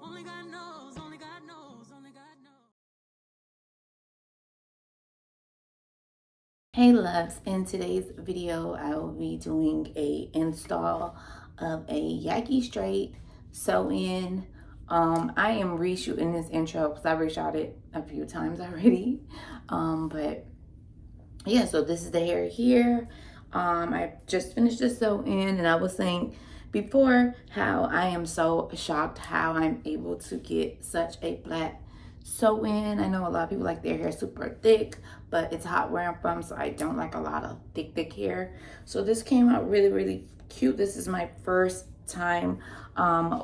Only God knows, only God knows, only God knows. Hey loves, in today's video I will be doing a install of a Yaki straight sew-in. I am reshooting this intro because I reshot it a few times already. But yeah, so this is the hair here. I just finished the sew-in, and I was saying before how I am so shocked how I'm able to get such a flat sew-in. I know a lot of people like their hair super thick, but it's hot where I'm from, so I don't like a lot of thick hair. So this came out really cute. This is my first time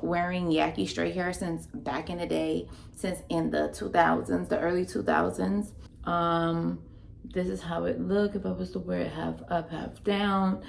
wearing Yaki straight hair since back in the day, since in the 2000s, the early 2000s. This is how it look if I was to wear it half up, half down.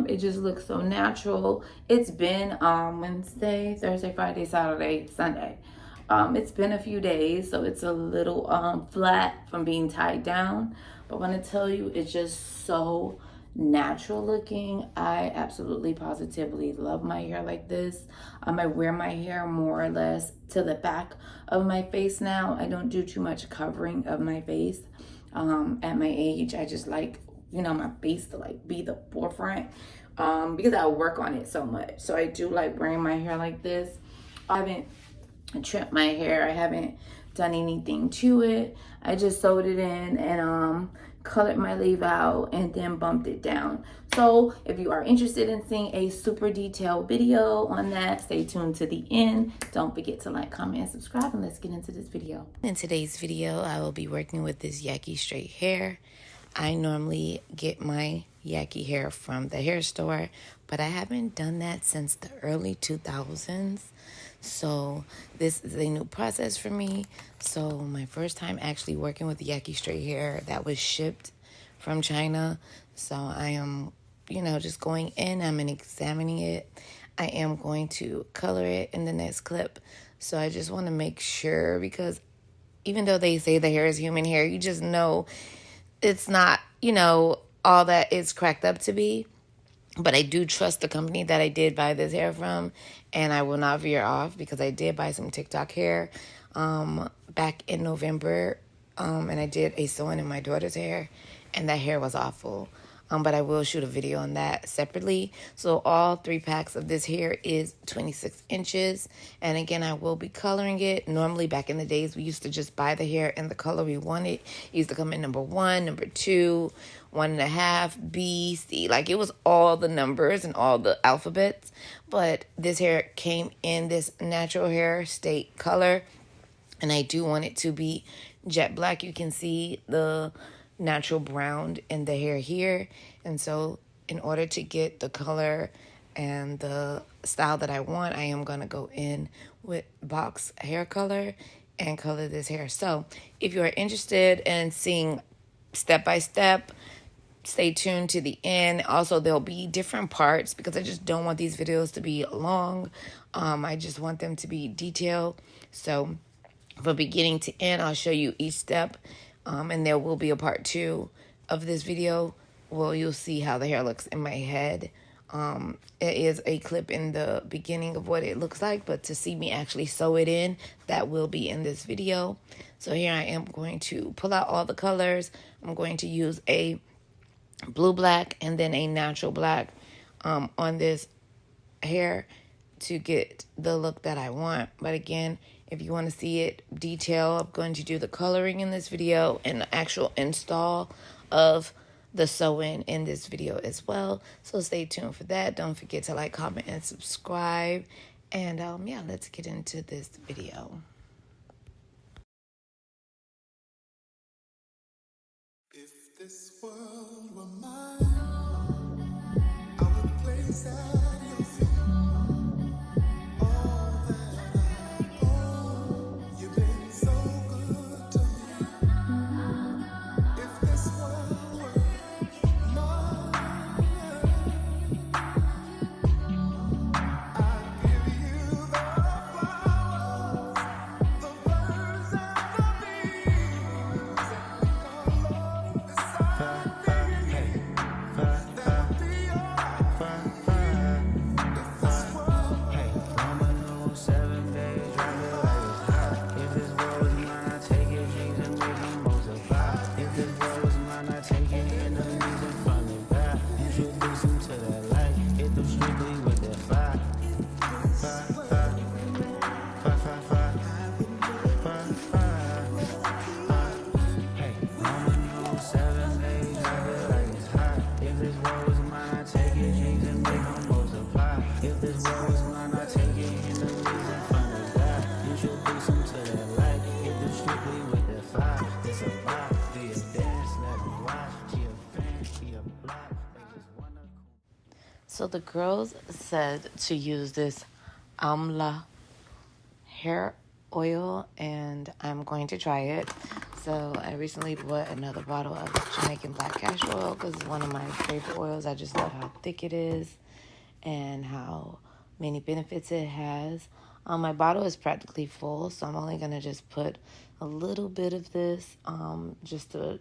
It just looks so natural. It's been Wednesday, Thursday, Friday, Saturday, Sunday. It's been a few days, so it's a little flat from being tied down. But when I tell you, it's just so natural looking. I absolutely positively love my hair like this. I wear my hair more or less to the back of my face now. I don't do too much covering of my face. At my age, I just like, you know, my face to like be the forefront because I work on it so much. So I do like wearing my hair like this. I haven't trimmed my hair. I haven't done anything to it. I just sewed it in and colored my leave out and then bumped it down. So if you are interested in seeing a super detailed video on that, stay tuned to the end. Don't forget to like, comment, and subscribe, and let's get into this video. In today's video, I will be working with this Yaki straight hair. I normally get my Yaki hair from the hair store, but I haven't done that since the early 2000s. So this is a new process for me. So my first time actually working with Yaki straight hair that was shipped from China. So I am, you know, just going in, I'm examining it. I am going to color it in the next clip. So I just want to make sure, because even though they say the hair is human hair, you just know it's not, you know, all that it's cracked up to be. But I do trust the company that I did buy this hair from, and I will not veer off because I did buy some TikTok hair back in November, and I did a sew-in in my daughter's hair, and that hair was awful. But I will shoot a video on that separately. So all 3 packs of this hair is 26 inches. And again, I will be coloring it. Normally, back in the days, we used to just buy the hair in the color we wanted. It used to come in number 1, number 2, 1.5, B, C. Like, it was all the numbers and all the alphabets. But this hair came in this natural hair state color. And I do want it to be jet black. You can see the natural brown in the hair here. And so in order to get the color and the style that I want, I am going to go in with box hair color and color this hair. So if you are interested in seeing step by step, stay tuned to the end. Also, there'll be different parts because I just don't want these videos to be long. I just want them to be detailed. So from beginning to end, I'll show you each step. And there will be a part 2 of this video where you'll see how the hair looks in my head. It is a clip in the beginning of what it looks like, but to see me actually sew it in, that will be in this video. So here I am going to pull out all the colors. I'm going to use a blue black and then a natural black on this hair to get the look that I want. But again, if you want to see it detailed, I'm going to do the coloring in this video and the actual install of the sew-in in this video as well. So stay tuned for that. Don't forget to like, comment, and subscribe. And yeah, let's get into this video. If this world were mine, I would place at your feet all that I own. You've been so good to me. If this world were mine, I'd give you the flowers, the birds and the bees, and we all beside me. That would be all. So the girls said to use this amla hair oil, and I'm going to try it. So I recently bought another bottle of Jamaican black castor oil because it's one of my favorite oils. I just love how thick it is and how many benefits it has. My bottle is practically full, so I'm only going to just put a little bit of this just to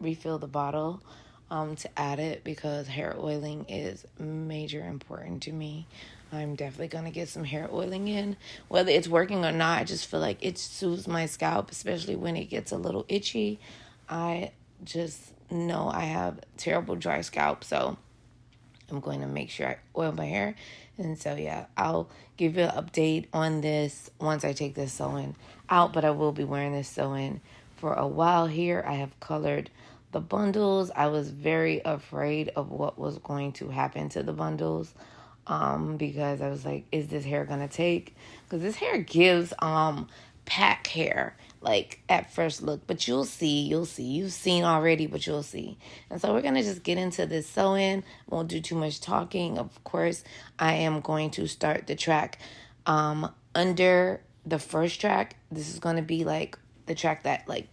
refill the bottle to add it, because hair oiling is major important to me. I'm definitely going to get some hair oiling in. Whether it's working or not, I just feel like it soothes my scalp, especially when it gets a little itchy. I just know I have terrible dry scalp, so I'm going to make sure I oil my hair. And so, yeah, I'll give you an update on this once I take this sewing out, but I will be wearing this sewing for a while here. I have colored the bundles. I was very afraid of what was going to happen to the bundles because I was like, is this hair going to take? Because this hair gives pack hair, like at first look, but you'll see, you've seen already, but you'll see. And so we're going to just get into this sewing. Won't do too much talking. Of course, I am going to start the track under the first track. This is going to be like the track that like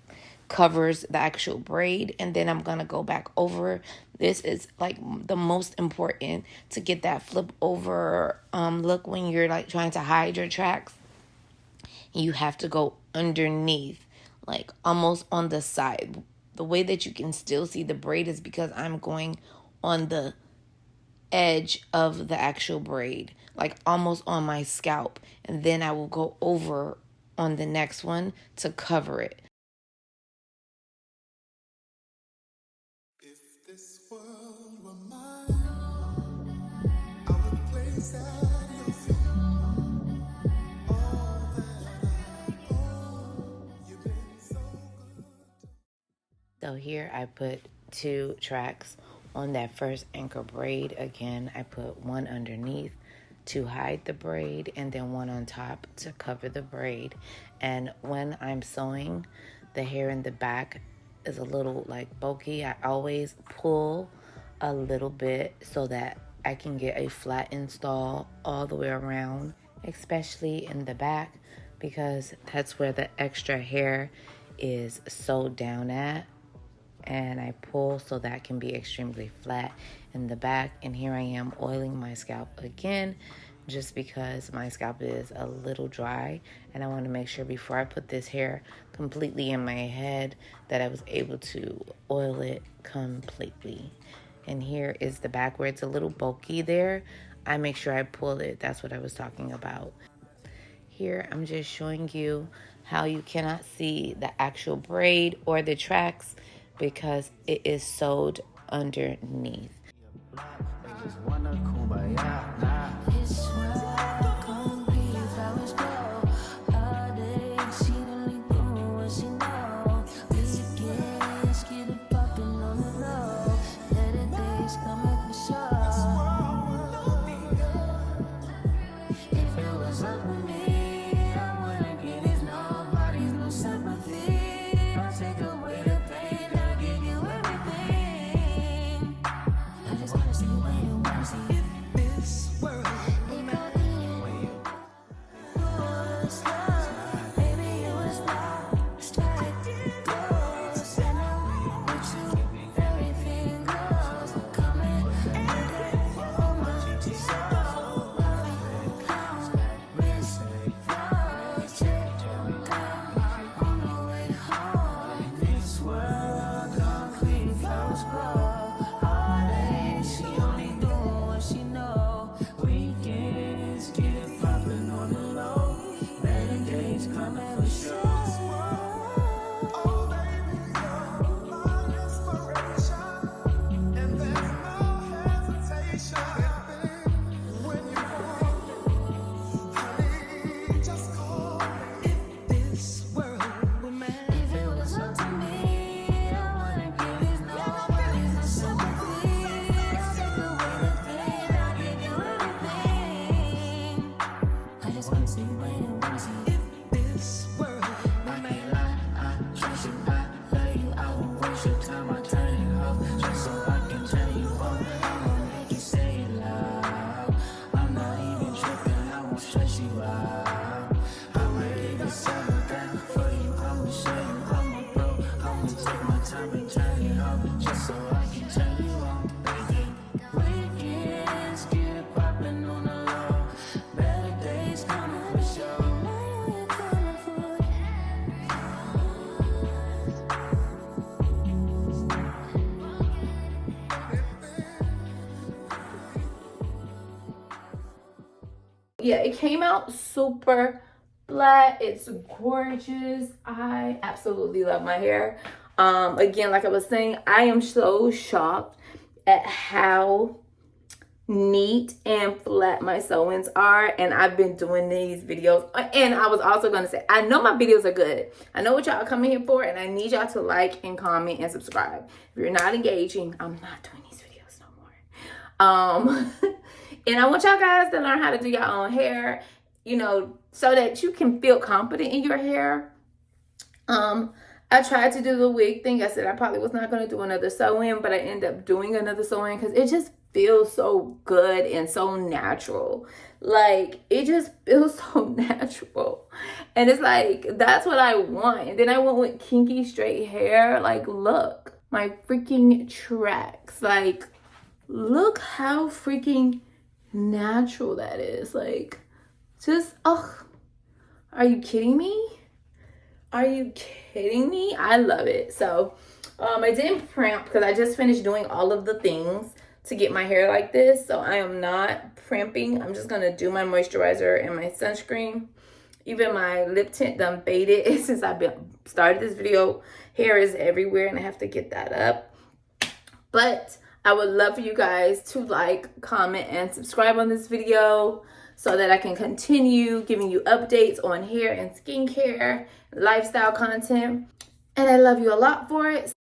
covers the actual braid, and then I'm going to go back over. This is like the most important to get that flip over look when you're like trying to hide your tracks. You have to go underneath, like almost on the side. The way that you can still see the braid is because I'm going on the edge of the actual braid, like almost on my scalp, and then I will go over on the next one to cover it. If this world were mine, I would place at your feet all that I own. You've been so good. So here I put 2 tracks on that first anchor braid. Again, I put one underneath to hide the braid and then one on top to cover the braid. And when I'm sewing, the hair in the back is a little like bulky. I always pull a little bit so that I can get a flat install all the way around, especially in the back, because that's where the extra hair is sewed down at. And I pull so that can be extremely flat in the back. And here I am oiling my scalp again, just because my scalp is a little dry, and I want to make sure before I put this hair completely in my head that I was able to oil it completely. And here is the back where it's a little bulky there. I make sure I pull it. That's what I was talking about. Here I'm just showing you how you cannot see the actual braid or the tracks because it is sewed underneath. Time I turn it off just so I can tell you all. I wanna make you say it loud. that she wild. I might even settle down for you. I'ma show you I'm a pro. I'ma take my time and turn it on just so I can turn you on, baby. Weekends get it poppin' on the low. Better days coming for sure. Yeah, it came out super flat. It's gorgeous. I absolutely love my hair. Again, like I was saying, I am so shocked at how neat and flat my sew-ins are, and I've been doing these videos. And I was also going to say, I know my videos are good. I know what y'all are coming here for, and I need y'all to like and comment and subscribe. If you're not engaging, I'm not doing these videos no more. And I want y'all guys to learn how to do your own hair, you know, so that you can feel confident in your hair. I tried to do the wig thing. I said I probably was not going to do another sew-in, but I ended up doing another sew-in because it just feels so good and so natural. Like, it just feels so natural. And it's like, that's what I want. And then I went with kinky straight hair. Like, look, my freaking tracks. Like, look how freaking natural that is. Like, just, oh, are you kidding me? Are you kidding me? I love it. So I didn't primp because I just finished doing all of the things to get my hair like this. So I am not primping. I'm just gonna do my moisturizer and my sunscreen. Even my lip tint done faded since I've started this video. Hair is everywhere and I have to get that up. But I would love for you guys to like, comment, and subscribe on this video so that I can continue giving you updates on hair and skincare, lifestyle content. And I love you a lot for it.